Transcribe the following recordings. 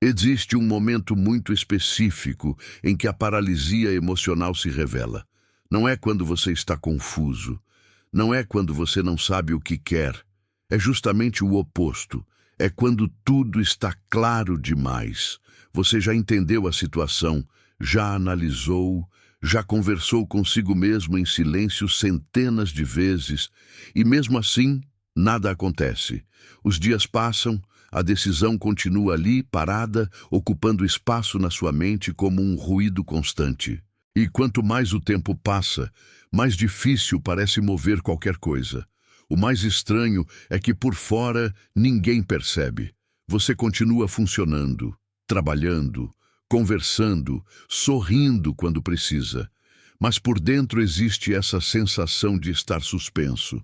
Existe um momento muito específico em que a paralisia emocional se revela. Não é quando você está confuso, não é quando você não sabe o que quer. É justamente o oposto. É quando tudo está claro demais. Você já entendeu a situação, já analisou, já conversou consigo mesmo em silêncio centenas de vezes, e mesmo assim, nada acontece. Os dias passam, a decisão continua ali, parada, ocupando espaço na sua mente como um ruído constante. E quanto mais o tempo passa, mais difícil parece mover qualquer coisa. O mais estranho é que por fora ninguém percebe. Você continua funcionando, trabalhando, conversando, sorrindo quando precisa. Mas por dentro existe essa sensação de estar suspenso,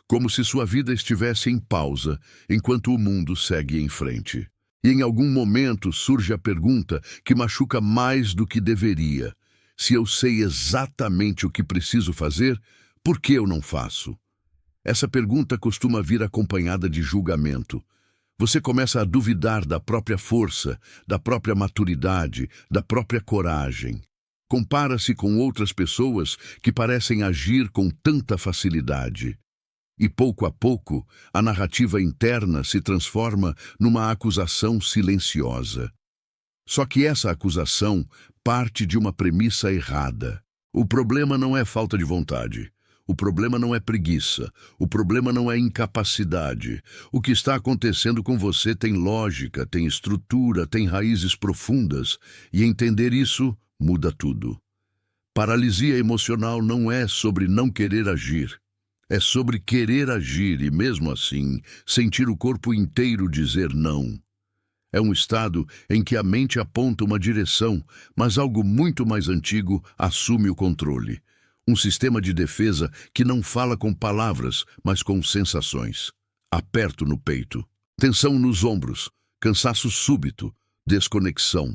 como se sua vida estivesse em pausa enquanto o mundo segue em frente. E em algum momento surge a pergunta que machuca mais do que deveria. Se eu sei exatamente o que preciso fazer, por que eu não faço? Essa pergunta costuma vir acompanhada de julgamento. Você começa a duvidar da própria força, da própria maturidade, da própria coragem. Compara-se com outras pessoas que parecem agir com tanta facilidade. E pouco a pouco, a narrativa interna se transforma numa acusação silenciosa. Só que essa acusação parte de uma premissa errada. O problema não é falta de vontade. O problema não é preguiça. O problema não é incapacidade. O que está acontecendo com você tem lógica, tem estrutura, tem raízes profundas. E entender isso muda tudo. Paralisia emocional não é sobre não querer agir. É sobre querer agir e, mesmo assim, sentir o corpo inteiro dizer não. É um estado em que a mente aponta uma direção, mas algo muito mais antigo assume o controle. Um sistema de defesa que não fala com palavras, mas com sensações. Aperto no peito, tensão nos ombros, cansaço súbito, desconexão.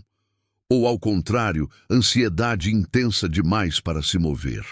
Ou, ao contrário, ansiedade intensa demais para se mover.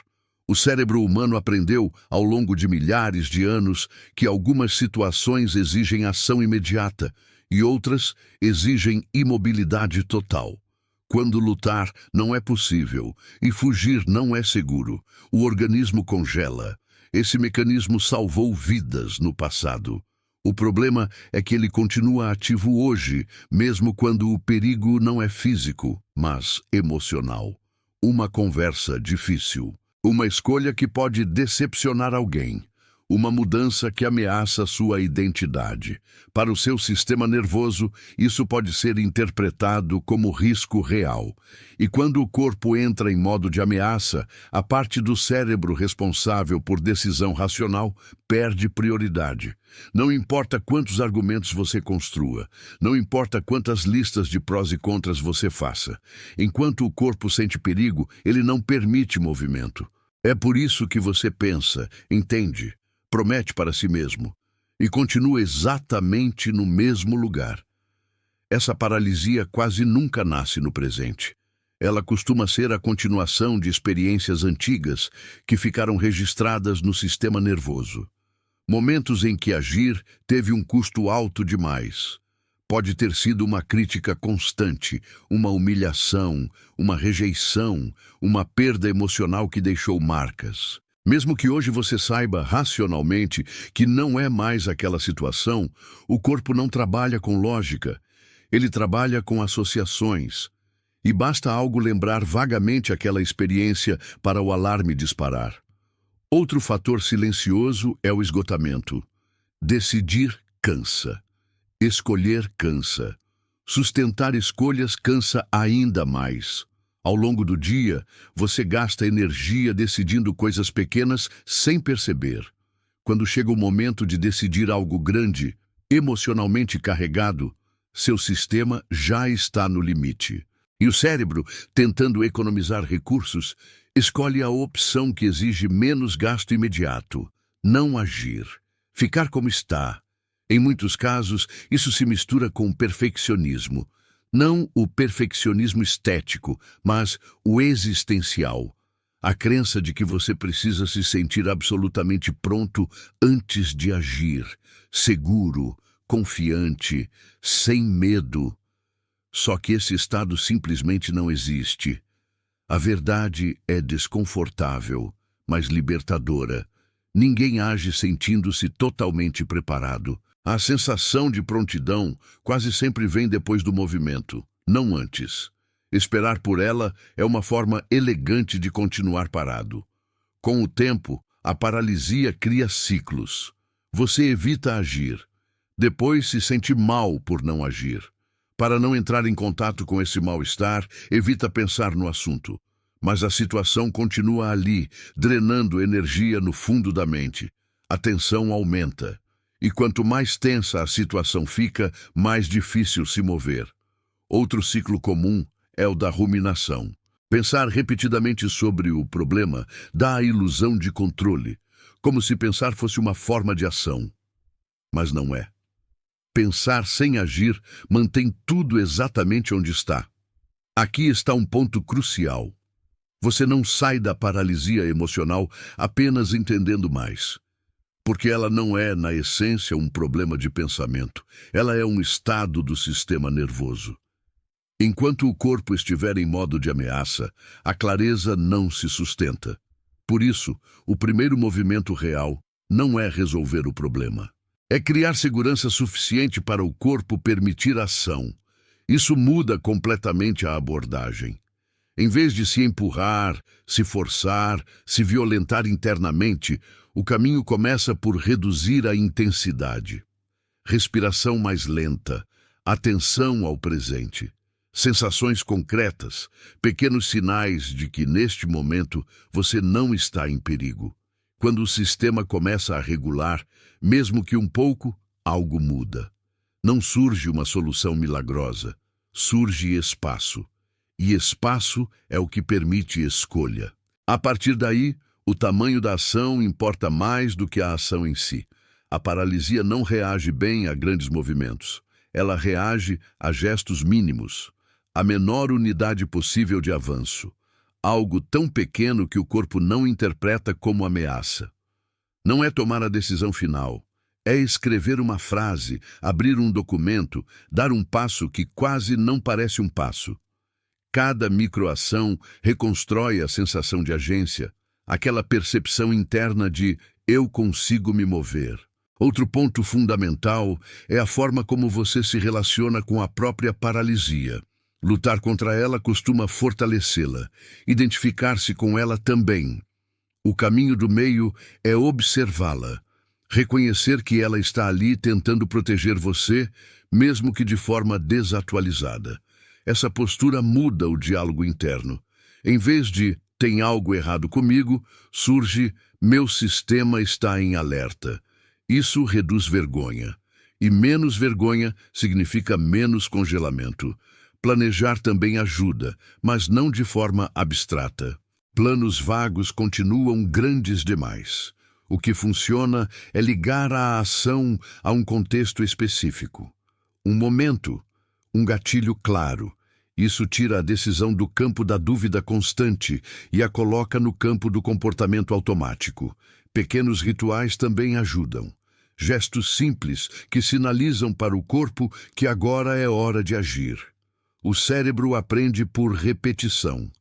O cérebro humano aprendeu, ao longo de milhares de anos, que algumas situações exigem ação imediata e outras exigem imobilidade total. Quando lutar não é possível e fugir não é seguro, o organismo congela. Esse mecanismo salvou vidas no passado. O problema é que ele continua ativo hoje, mesmo quando o perigo não é físico, mas emocional. Uma conversa difícil. Uma escolha que pode decepcionar alguém. Uma mudança que ameaça sua identidade. Para o seu sistema nervoso, isso pode ser interpretado como risco real. E quando o corpo entra em modo de ameaça, a parte do cérebro responsável por decisão racional perde prioridade. Não importa quantos argumentos você construa, não importa quantas listas de prós e contras você faça. Enquanto o corpo sente perigo, ele não permite movimento. É por isso que você pensa, entende, promete para si mesmo e continua exatamente no mesmo lugar. Essa paralisia quase nunca nasce no presente. Ela costuma ser a continuação de experiências antigas que ficaram registradas no sistema nervoso. Momentos em que agir teve um custo alto demais. Pode ter sido uma crítica constante, uma humilhação, uma rejeição, uma perda emocional que deixou marcas. Mesmo que hoje você saiba racionalmente que não é mais aquela situação, o corpo não trabalha com lógica. Ele trabalha com associações. E basta algo lembrar vagamente aquela experiência para o alarme disparar. Outro fator silencioso é o esgotamento. Decidir cansa. Escolher cansa. Sustentar escolhas cansa ainda mais. Ao longo do dia, você gasta energia decidindo coisas pequenas sem perceber. Quando chega o momento de decidir algo grande, emocionalmente carregado, seu sistema já está no limite. E o cérebro, tentando economizar recursos, escolhe a opção que exige menos gasto imediato: não agir, ficar como está. Em muitos casos, isso se mistura com perfeccionismo. Não o perfeccionismo estético, mas o existencial. A crença de que você precisa se sentir absolutamente pronto antes de agir, seguro, confiante, sem medo. Só que esse estado simplesmente não existe. A verdade é desconfortável, mas libertadora. Ninguém age sentindo-se totalmente preparado. A sensação de prontidão quase sempre vem depois do movimento, não antes. Esperar por ela é uma forma elegante de continuar parado. Com o tempo, a paralisia cria ciclos. Você evita agir. Depois se sente mal por não agir. Para não entrar em contato com esse mal-estar, evita pensar no assunto. Mas a situação continua ali, drenando energia no fundo da mente. A tensão aumenta. E quanto mais tensa a situação fica, mais difícil se mover. Outro ciclo comum é o da ruminação. Pensar repetidamente sobre o problema dá a ilusão de controle, como se pensar fosse uma forma de ação. Mas não é. Pensar sem agir mantém tudo exatamente onde está. Aqui está um ponto crucial. Você não sai da paralisia emocional apenas entendendo mais. Porque ela não é, na essência, um problema de pensamento. Ela é um estado do sistema nervoso. Enquanto o corpo estiver em modo de ameaça, a clareza não se sustenta. Por isso, o primeiro movimento real não é resolver o problema. É criar segurança suficiente para o corpo permitir ação. Isso muda completamente a abordagem. Em vez de se empurrar, se forçar, se violentar internamente, o caminho começa por reduzir a intensidade. Respiração mais lenta, atenção ao presente. Sensações concretas, pequenos sinais de que, neste momento, você não está em perigo. Quando o sistema começa a regular, mesmo que um pouco, algo muda. Não surge uma solução milagrosa, surge espaço. E espaço é o que permite escolha. A partir daí, o tamanho da ação importa mais do que a ação em si. A paralisia não reage bem a grandes movimentos. Ela reage a gestos mínimos, a menor unidade possível de avanço. Algo tão pequeno que o corpo não interpreta como ameaça. Não é tomar a decisão final. É escrever uma frase, abrir um documento, dar um passo que quase não parece um passo. Cada microação reconstrói a sensação de agência, aquela percepção interna de eu consigo me mover. Outro ponto fundamental é a forma como você se relaciona com a própria paralisia. Lutar contra ela costuma fortalecê-la, identificar-se com ela também. O caminho do meio é observá-la, reconhecer que ela está ali tentando proteger você, mesmo que de forma desatualizada. Essa postura muda o diálogo interno. Em vez de tem algo errado comigo, surge meu sistema está em alerta. Isso reduz vergonha. E menos vergonha significa menos congelamento. Planejar também ajuda, mas não de forma abstrata. Planos vagos continuam grandes demais. O que funciona é ligar a ação a um contexto específico. Um momento, um gatilho claro. Isso tira a decisão do campo da dúvida constante e a coloca no campo do comportamento automático. Pequenos rituais também ajudam. Gestos simples que sinalizam para o corpo que agora é hora de agir. O cérebro aprende por repetição,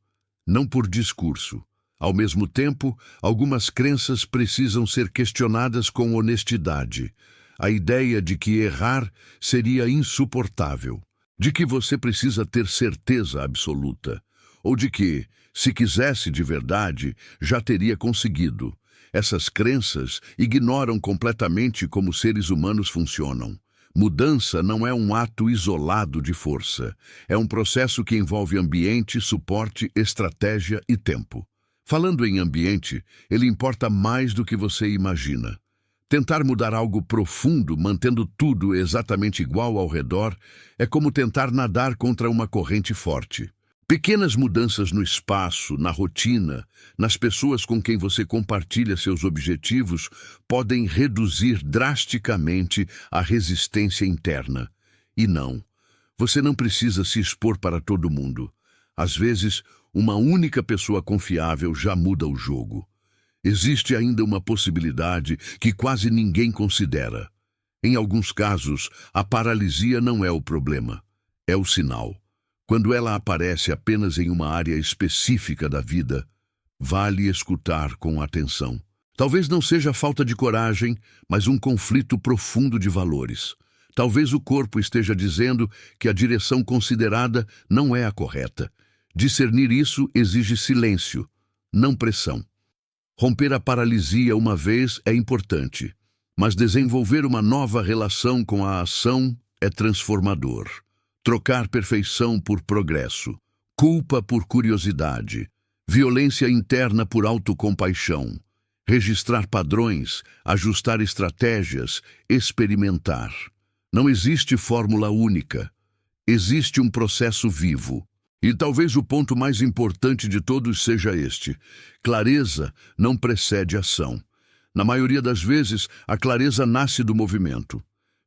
não por discurso. Ao mesmo tempo, algumas crenças precisam ser questionadas com honestidade. A ideia de que errar seria insuportável, de que você precisa ter certeza absoluta, ou de que, se quisesse de verdade, já teria conseguido. Essas crenças ignoram completamente como seres humanos funcionam. Mudança não é um ato isolado de força. É um processo que envolve ambiente, suporte, estratégia e tempo. Falando em ambiente, ele importa mais do que você imagina. Tentar mudar algo profundo, mantendo tudo exatamente igual ao redor, é como tentar nadar contra uma corrente forte. Pequenas mudanças no espaço, na rotina, nas pessoas com quem você compartilha seus objetivos podem reduzir drasticamente a resistência interna. E não, você não precisa se expor para todo mundo. Às vezes, uma única pessoa confiável já muda o jogo. Existe ainda uma possibilidade que quase ninguém considera. Em alguns casos, a paralisia não é o problema, é o sinal. Quando ela aparece apenas em uma área específica da vida, vale escutar com atenção. Talvez não seja falta de coragem, mas um conflito profundo de valores. Talvez o corpo esteja dizendo que a direção considerada não é a correta. Discernir isso exige silêncio, não pressão. Romper a paralisia uma vez é importante, mas desenvolver uma nova relação com a ação é transformador. Trocar perfeição por progresso, culpa por curiosidade, violência interna por autocompaixão, registrar padrões, ajustar estratégias, experimentar. Não existe fórmula única. Existe um processo vivo. E talvez o ponto mais importante de todos seja este: clareza não precede ação. Na maioria das vezes, a clareza nasce do movimento.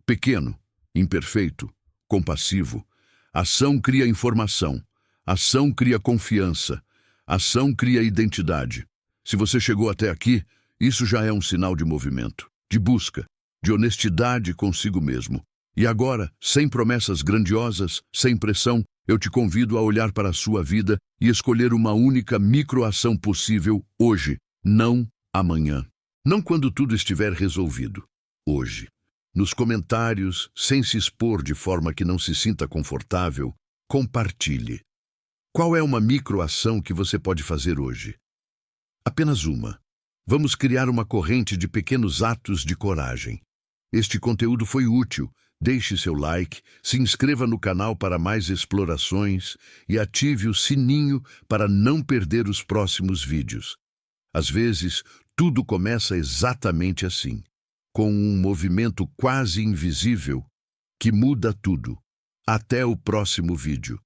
Pequeno, imperfeito, compassivo. Ação cria informação. Ação cria confiança. Ação cria identidade. Se você chegou até aqui, isso já é um sinal de movimento, de busca, de honestidade consigo mesmo. E agora, sem promessas grandiosas, sem pressão, eu te convido a olhar para a sua vida e escolher uma única microação possível hoje, não amanhã. Não quando tudo estiver resolvido. Hoje. Nos comentários, sem se expor de forma que não se sinta confortável, compartilhe. Qual é uma microação que você pode fazer hoje? Apenas uma. Vamos criar uma corrente de pequenos atos de coragem. Este conteúdo foi útil. Deixe seu like, se inscreva no canal para mais explorações e ative o sininho para não perder os próximos vídeos. Às vezes, tudo começa exatamente assim, com um movimento quase invisível que muda tudo. Até o próximo vídeo.